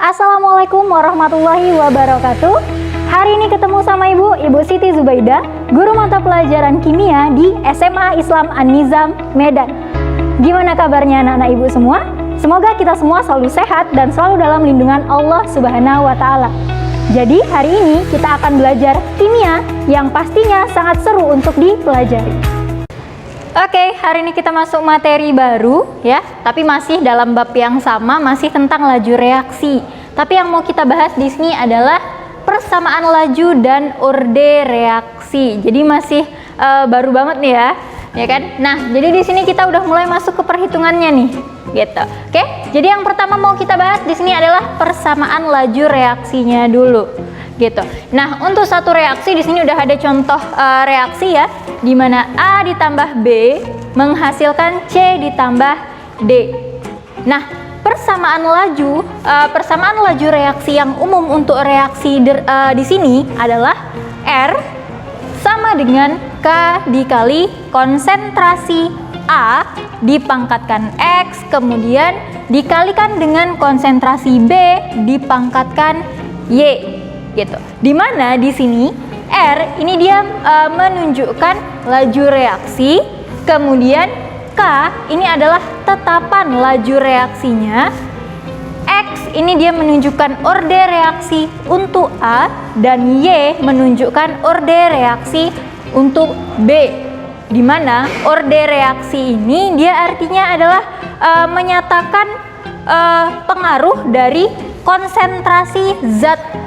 Assalamualaikum warahmatullahi wabarakatuh. Hari ini ketemu sama Ibu Siti Zubaida, guru mata pelajaran kimia di SMA Islam An-Nizam, Medan. Gimana kabarnya anak-anak Ibu semua? Semoga kita semua selalu sehat dan selalu dalam lindungan Allah Subhanahu wa Ta'ala. Jadi hari ini kita akan belajar kimia yang pastinya sangat seru untuk dipelajari. Oke, hari ini kita masuk materi baru ya, tapi masih dalam bab yang sama, masih tentang laju reaksi. Tapi yang mau kita bahas di sini adalah persamaan laju dan orde reaksi. Jadi masih baru banget nih ya kan? Nah, jadi di sini kita udah mulai masuk ke perhitungannya nih, gitu. Oke, jadi yang pertama mau kita bahas di sini adalah persamaan laju reaksinya dulu. Gitu. Nah, untuk satu reaksi di sini udah ada contoh reaksi ya, di mana A ditambah B menghasilkan C ditambah D. Nah, persamaan laju reaksi yang umum untuk reaksi di sini adalah R sama dengan K dikali konsentrasi A dipangkatkan X, kemudian dikalikan dengan konsentrasi B dipangkatkan Y. Gitu. Dimana di sini R ini dia menunjukkan laju reaksi, kemudian K ini adalah tetapan laju reaksinya, X ini dia menunjukkan orde reaksi untuk A, dan Y menunjukkan orde reaksi untuk B. Dimana orde reaksi ini dia artinya adalah menyatakan pengaruh dari konsentrasi zat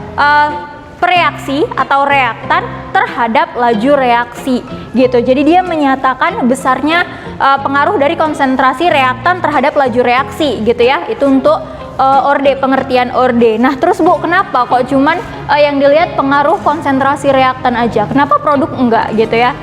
reaksi atau reaktan terhadap laju reaksi gitu. Jadi dia menyatakan besarnya pengaruh dari konsentrasi reaktan terhadap laju reaksi gitu ya. Itu untuk orde, pengertian orde. Nah, terus Bu, kenapa kok cuman yang dilihat pengaruh konsentrasi reaktan aja? Kenapa produk enggak gitu ya?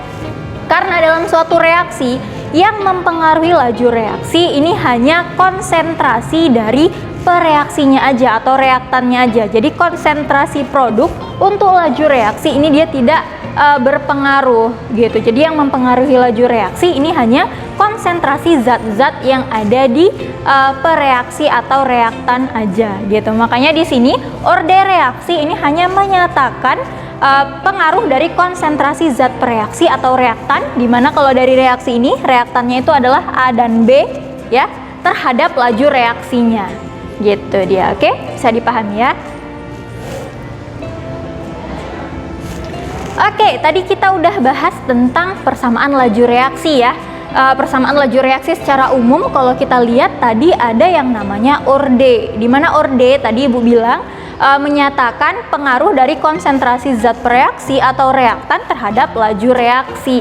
Karena dalam suatu reaksi yang mempengaruhi laju reaksi ini hanya konsentrasi dari pereaksinya aja atau reaktannya aja. Jadi konsentrasi produk untuk laju reaksi ini dia tidak berpengaruh gitu. Jadi yang mempengaruhi laju reaksi ini hanya konsentrasi zat-zat yang ada di pereaksi atau reaktan aja gitu. Makanya di sini orde reaksi ini hanya menyatakan pengaruh dari konsentrasi zat pereaksi atau reaktan, dimana kalau dari reaksi ini reaktannya itu adalah A dan B ya terhadap laju reaksinya. Gitu dia, oke? Bisa dipahami ya? Oke, tadi kita udah bahas tentang persamaan laju reaksi ya. Persamaan laju reaksi secara umum kalau kita lihat tadi ada yang namanya orde. Di mana orde tadi Ibu bilang menyatakan pengaruh dari konsentrasi zat pereaksi atau reaktan terhadap laju reaksi.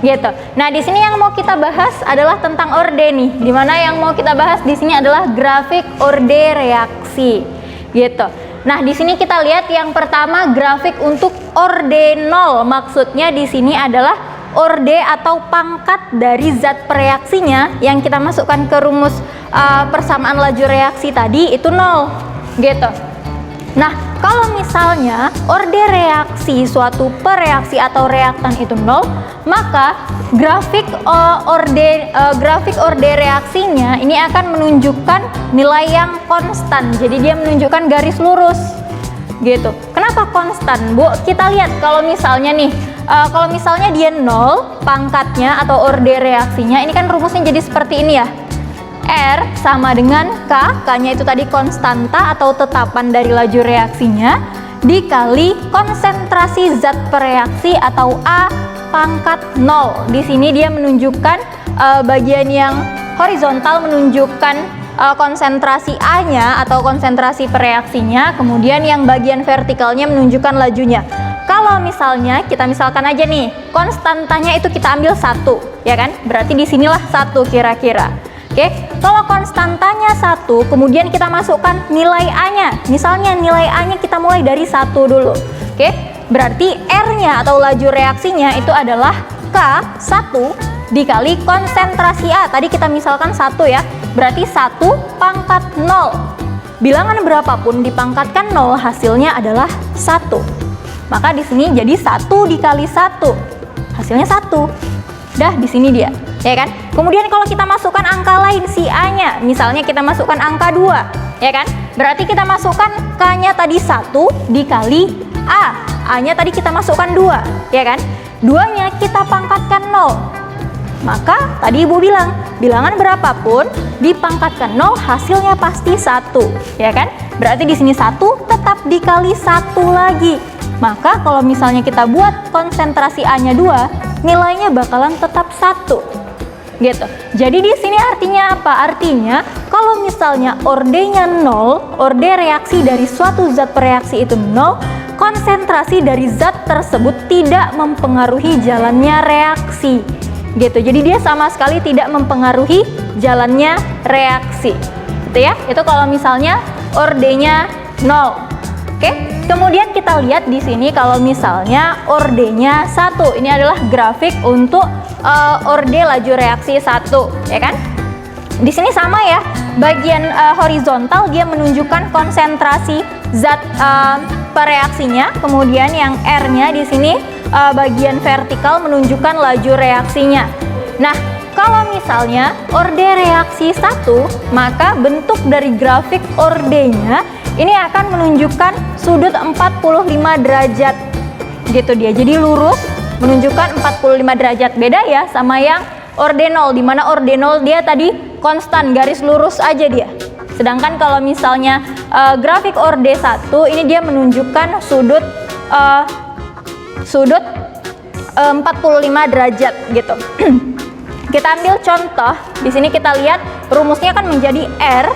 Gitu. Nah, di sini yang mau kita bahas adalah tentang orde nih. Dimana yang mau kita bahas di sini adalah grafik orde reaksi. Gitu. Nah, di sini kita lihat yang pertama grafik untuk orde 0. Maksudnya di sini adalah orde atau pangkat dari zat pereaksinya yang kita masukkan ke rumus persamaan laju reaksi tadi itu 0. Gitu. Nah, kalau misalnya orde reaksi suatu pereaksi atau reaktan itu 0, maka grafik orde reaksinya ini akan menunjukkan nilai yang konstan. Jadi dia menunjukkan garis lurus. Gitu. Kenapa konstan, Bu? Kita lihat kalau misalnya nih, kalau misalnya dia 0 pangkatnya atau orde reaksinya, ini kan rumusnya jadi seperti ini ya. R sama dengan K, K-nya itu tadi konstanta atau tetapan dari laju reaksinya, dikali konsentrasi zat pereaksi atau A pangkat 0. Di sini dia menunjukkan bagian yang horizontal menunjukkan konsentrasi A-nya atau konsentrasi pereaksinya, kemudian yang bagian vertikalnya menunjukkan lajunya. Kalau misalnya kita misalkan aja nih, konstantanya itu kita ambil 1, ya kan? Berarti di sinilah 1 kira-kira. Oke, kalau konstantanya 1, kemudian kita masukkan nilai A-nya. Misalnya nilai A-nya kita mulai dari 1 dulu. Oke, berarti R-nya atau laju reaksinya itu adalah K1 dikali konsentrasi A. Tadi kita misalkan 1 ya, berarti 1 pangkat 0. Bilangan berapapun dipangkatkan 0 hasilnya adalah 1. Maka di sini jadi 1 dikali 1. Hasilnya 1. Dah di sini dia. Ya kan? Kemudian kalau kita masukkan angka lain si A-nya, misalnya kita masukkan angka 2. ya kan? Berarti kita masukkan K-nya tadi 1 dikali A. A-nya tadi kita masukkan 2, ya kan? 2-nya kita pangkatkan 0. Maka tadi Ibu bilang, bilangan berapapun dipangkatkan 0 hasilnya pasti 1, ya kan? Berarti di sini 1 tetap dikali 1 lagi. Maka kalau misalnya kita buat konsentrasi A-nya 2, nilainya bakalan tetap 1. Gitu. Jadi di sini artinya apa? Artinya kalau misalnya ordenya 0, orde reaksi dari suatu zat bereaksi itu 0, konsentrasi dari zat tersebut tidak mempengaruhi jalannya reaksi. Gitu. Jadi dia sama sekali tidak mempengaruhi jalannya reaksi. Gitu ya. Itu kalau misalnya ordenya 0. Oke. Kemudian kita lihat di sini kalau misalnya ordenya 1. Ini adalah grafik untuk orde laju reaksi 1, ya kan? Di sini sama ya. Bagian horizontal dia menunjukkan konsentrasi zat pereaksinya, kemudian yang R-nya di sini bagian vertikal menunjukkan laju reaksinya. Nah, kalau misalnya orde reaksi 1, maka bentuk dari grafik ordenya ini akan menunjukkan sudut 45 derajat. Gitu dia. Jadi lurus menunjukkan 45 derajat. Beda ya sama yang orde 0, di mana orde 0 dia tadi konstan, garis lurus aja dia. Sedangkan kalau misalnya grafik orde 1 ini dia menunjukkan sudut 45 derajat gitu. Kita ambil contoh, di sini kita lihat rumusnya kan menjadi R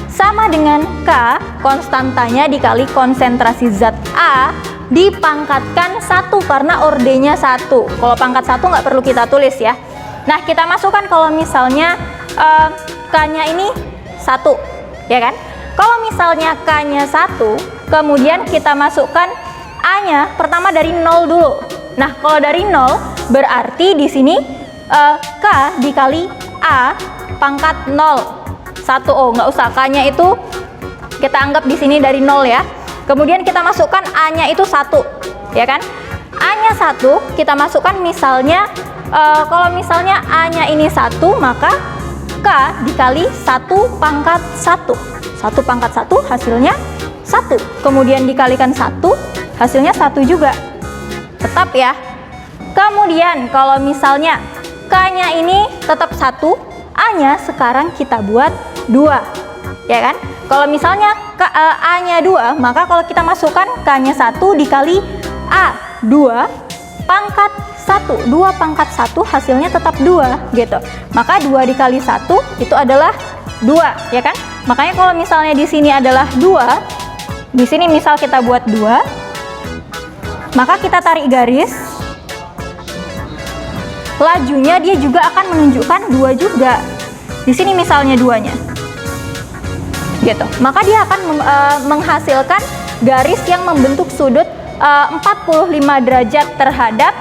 sama dengan K, konstantanya dikali konsentrasi zat A dipangkatkan 1 karena ordenya 1. Kalau pangkat 1 nggak perlu kita tulis ya. Nah, kita masukkan kalau misalnya K-nya ini 1, ya kan? Kalau misalnya K-nya 1, kemudian kita masukkan A-nya pertama dari 0 dulu. Nah, kalau dari 0 berarti di sini K dikali A pangkat 0. 1, oh nggak usah, K-nya itu kita anggap di sini dari 0 ya. Kemudian kita masukkan A-nya itu 1, ya kan? A-nya 1 kita masukkan misalnya kalau misalnya A-nya ini 1, maka K dikali 1 pangkat 1. 1 pangkat 1 hasilnya 1. Kemudian dikalikan 1 hasilnya 1 juga. Tetap ya. Kemudian kalau misalnya K-nya ini tetap 1, A-nya sekarang kita buat 2, ya kan? Kalau misalnya A-nya 2, maka kalau kita masukkan K-nya 1 dikali A 2 pangkat 1, 2 pangkat 1 hasilnya tetap 2 gitu. Maka 2 dikali 1 itu adalah 2, ya kan? Makanya kalau misalnya di sini adalah 2, di sini misal kita buat 2, maka kita tarik garis, lajunya dia juga akan menunjukkan 2 juga. Di sini misalnya 2-nya. Gitu. Maka dia akan menghasilkan garis yang membentuk sudut 45 derajat terhadap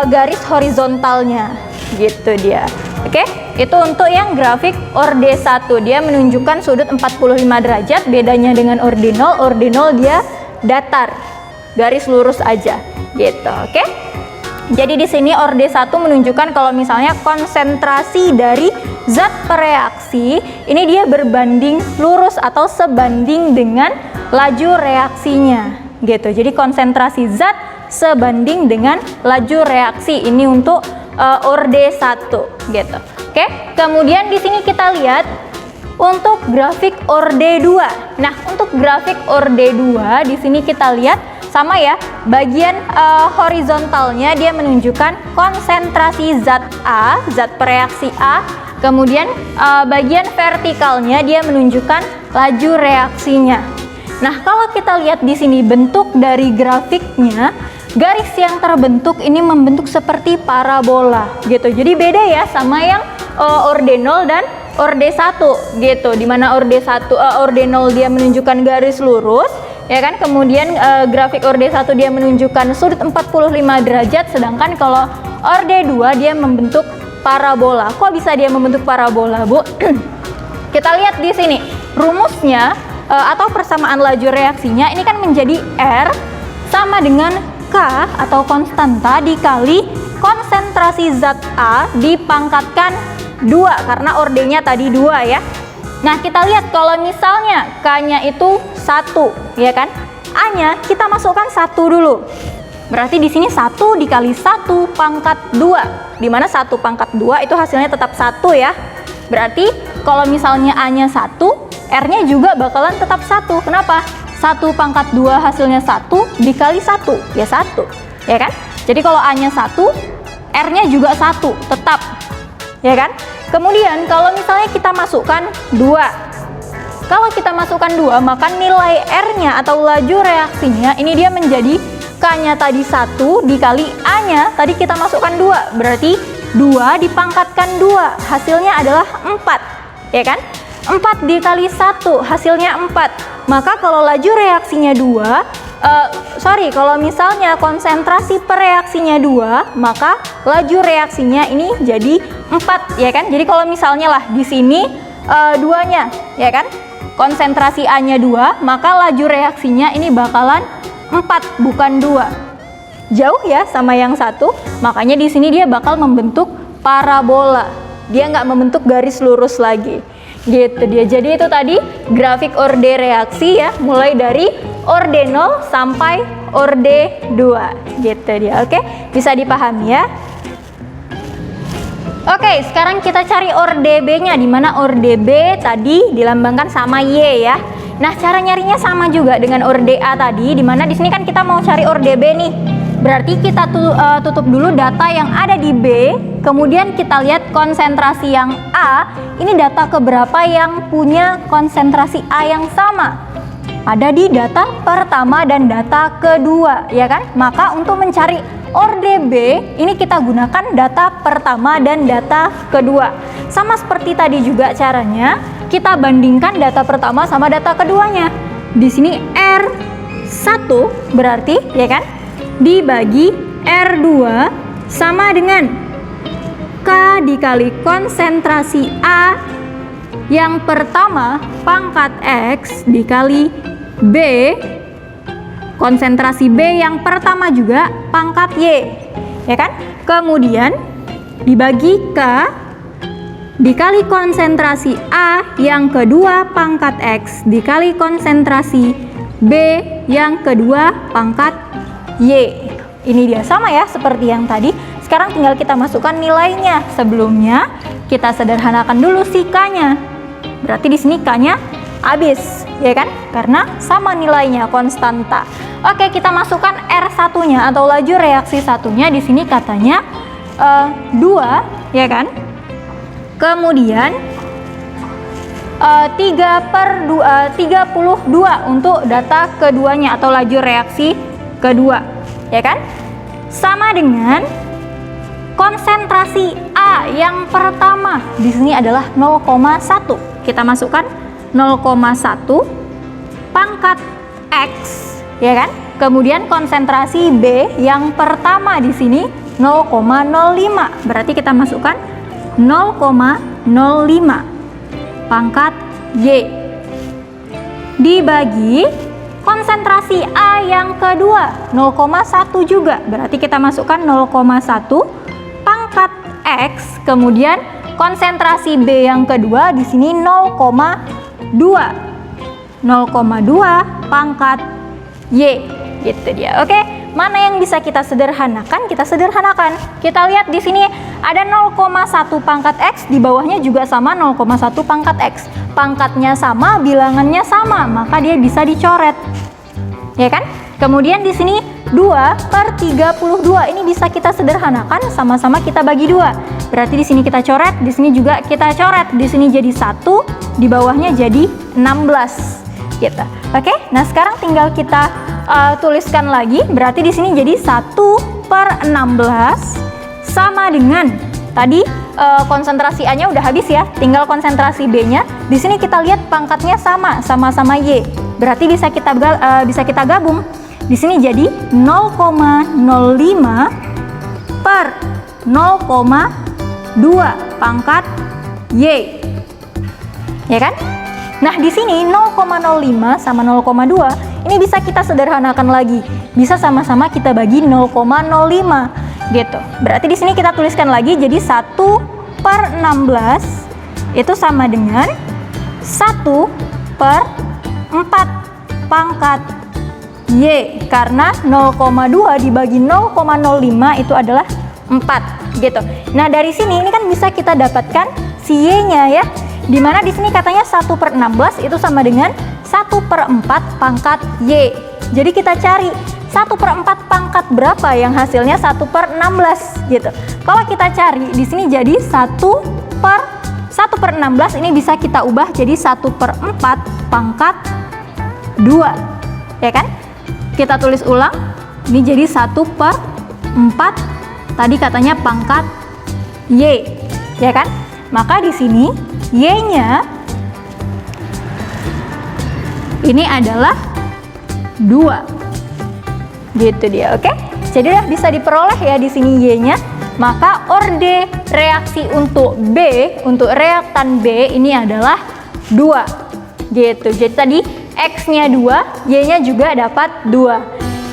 garis horizontalnya. Gitu dia. Oke? Itu untuk yang grafik orde 1. Dia menunjukkan sudut 45 derajat, bedanya dengan orde 0. Orde 0 dia datar. Garis lurus aja. Gitu. Oke? Jadi di sini orde 1 menunjukkan kalau misalnya konsentrasi dari zat pereaksi ini dia berbanding lurus atau sebanding dengan laju reaksinya. Gitu. Jadi konsentrasi zat sebanding dengan laju reaksi ini untuk orde 1 gitu. Oke. Kemudian di sini kita lihat untuk grafik orde 2. Nah, untuk grafik orde 2 di sini kita lihat sama ya, bagian horizontalnya dia menunjukkan konsentrasi zat A, zat pereaksi A. Kemudian bagian vertikalnya dia menunjukkan laju reaksinya. Nah, kalau kita lihat di sini bentuk dari grafiknya, garis yang terbentuk ini membentuk seperti parabola gitu. Jadi beda ya sama yang orde 0 dan orde 1 gitu. Dimana orde 0 dia menunjukkan garis lurus, ya kan? Kemudian grafik orde 1 dia menunjukkan sudut 45 derajat, sedangkan kalau orde 2 dia membentuk parabola. Kok bisa dia membentuk parabola, Bu? Kita lihat di sini rumusnya atau persamaan laju reaksinya ini kan menjadi R sama dengan K atau konstanta dikali konsentrasi zat A dipangkatkan 2 karena ordenya tadi 2 ya. Nah, kita lihat kalau misalnya K-nya itu 1, ya kan? A-nya kita masukkan 1 dulu. Berarti di sini 1 dikali 1 pangkat 2. Dimana 1 pangkat 2 itu hasilnya tetap 1 ya. Berarti kalau misalnya A-nya 1, R-nya juga bakalan tetap 1. Kenapa? 1 pangkat 2 hasilnya 1 dikali 1, ya 1. Ya kan? Jadi kalau A-nya 1, R-nya juga 1, tetap. Ya kan? Kemudian kalau misalnya kita masukkan 2. Kalau kita masukkan 2, maka nilai R-nya atau laju reaksinya ini dia menjadi K-nya tadi 1 dikali A-nya tadi kita masukkan 2. Berarti 2 dipangkatkan 2, hasilnya adalah 4. Ya kan? 4 dikali 1, hasilnya 4. Maka kalau laju reaksinya 2, kalau misalnya konsentrasi per reaksinya 2, maka laju reaksinya ini jadi 4, ya kan? Jadi kalau misalnya lah di sini 2-nya, ya kan? Konsentrasi A-nya 2, maka laju reaksinya ini bakalan 4, bukan 2. Jauh ya sama yang 1, makanya di sini dia bakal membentuk parabola. Dia nggak membentuk garis lurus lagi. Gitu dia. Jadi itu tadi grafik orde reaksi ya, mulai dari orde 0 sampai orde 2. Gitu dia. Oke, bisa dipahami ya. Oke, sekarang kita cari orde B-nya, di mana orde B tadi dilambangkan sama Y ya. Nah, cara nyarinya sama juga dengan orde A tadi, di mana di sini kan kita mau cari orde B nih. Berarti kita tutup dulu data yang ada di B, kemudian kita lihat konsentrasi yang A, ini data keberapa yang punya konsentrasi A yang sama. Ada di data pertama dan data kedua, ya kan? Maka untuk mencari orde B, ini kita gunakan data pertama dan data kedua. Sama seperti tadi juga caranya, kita bandingkan data pertama sama data keduanya. Di sini R1 berarti, ya kan? Dibagi R2 sama dengan K dikali konsentrasi A yang pertama pangkat X dikali B konsentrasi B yang pertama juga pangkat Y, ya kan? Kemudian dibagi K dikali konsentrasi A yang kedua pangkat X dikali konsentrasi B yang kedua pangkat Y. Ini dia sama ya seperti yang tadi. Sekarang tinggal kita masukkan nilainya. Sebelumnya kita sederhanakan dulu si K-nya. Berarti di sini K-nya habis, ya kan? Karena sama nilainya, konstanta. Oke, kita masukkan R1-nya atau laju reaksi satunya. Di sini katanya 2, ya kan? Kemudian 32 untuk data keduanya atau laju reaksi kedua, ya kan? Sama dengan konsentrasi A yang pertama di sini adalah 0,1. Kita masukkan 0,1 pangkat X, ya kan? Kemudian konsentrasi B yang pertama di sini 0,05. Berarti kita masukkan 0,05 pangkat Y dibagi konsentrasi A yang kedua 0,1 juga. Berarti kita masukkan 0,1 pangkat X, kemudian konsentrasi B yang kedua di sini 0,2 pangkat Y. Gitu dia. Oke, mana yang bisa kita sederhanakan? Kita sederhanakan. Kita lihat di sini ada 0,1 pangkat X, di bawahnya juga sama 0,1 pangkat X. Pangkatnya sama, bilangannya sama, maka dia bisa dicoret. Ya kan? Kemudian di sini 2/32. Ini bisa kita sederhanakan, sama-sama kita bagi 2. Berarti di sini kita coret, di sini juga kita coret. Di sini jadi 1, di bawahnya jadi 16. Gitu. Oke? Nah, sekarang tinggal kita tuliskan lagi. Berarti di sini jadi 1/16 sama dengan tadi konsentrasi A-nya udah habis ya, tinggal konsentrasi B-nya. Di sini kita lihat pangkatnya sama-sama Y. Berarti bisa kita gabung. Di sini jadi 0,05 per 0,2 pangkat Y. Ya kan? Nah, di sini 0,05 sama 0,2 ini bisa kita sederhanakan lagi. Bisa sama-sama kita bagi 0,05 gitu. Berarti di sini kita tuliskan lagi jadi 1/16 itu sama dengan 1/4 pangkat Y, karena 0,2 dibagi 0,05 itu adalah 4 gitu. Nah, dari sini ini kan bisa kita dapatkan si Y-nya ya. Dimana di sini katanya 1/16 itu sama dengan 1/4 pangkat Y. Jadi kita cari 1/4 pangkat berapa yang hasilnya 1/16 gitu. Kalau kita cari di sini jadi 1/16 ini bisa kita ubah jadi 1/4 pangkat 2. Ya kan? Kita tulis ulang. Ini jadi 1/4 tadi katanya pangkat Y. Ya kan? Maka di sini Y-nya ini adalah 2. Gitu dia, oke? Jadi udah bisa diperoleh ya di sini Y-nya. Maka orde reaksi untuk B, untuk reaktan B ini adalah 2. Gitu. Jadi tadi X-nya 2, Y-nya juga dapat 2.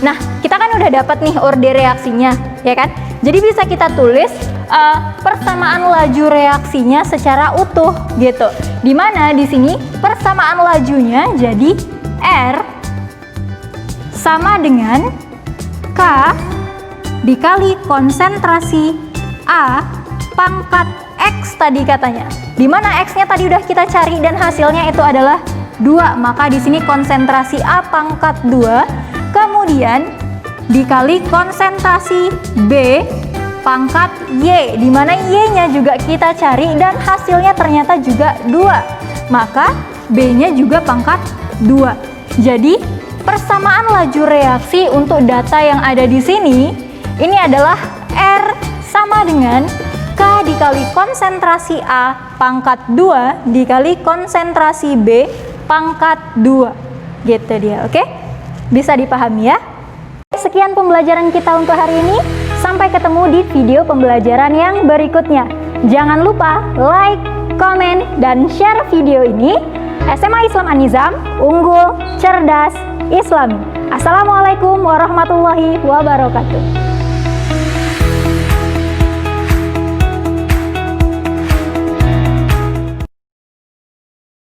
Nah, kita kan udah dapat nih orde reaksinya, ya kan? Jadi bisa kita tulis persamaan laju reaksinya secara utuh gitu. Dimana di sini persamaan lajunya jadi R sama dengan K dikali konsentrasi A pangkat X tadi katanya. Dimana X-nya tadi udah kita cari dan hasilnya itu adalah 2, maka di sini konsentrasi A pangkat 2 kemudian dikali konsentrasi B pangkat Y, dimana Y-nya juga kita cari dan hasilnya ternyata juga 2, maka B-nya juga pangkat 2. Jadi persamaan laju reaksi untuk data yang ada di sini ini adalah R sama dengan K dikali konsentrasi A pangkat 2 dikali konsentrasi B pangkat 2. Gitu dia, oke? Bisa dipahami ya? Sekian pembelajaran kita untuk hari ini. Sampai ketemu di video pembelajaran yang berikutnya. Jangan lupa like, komen, dan share video ini. SMA Islam An-Nizam, unggul, cerdas, Islami. Assalamualaikum warahmatullahi wabarakatuh.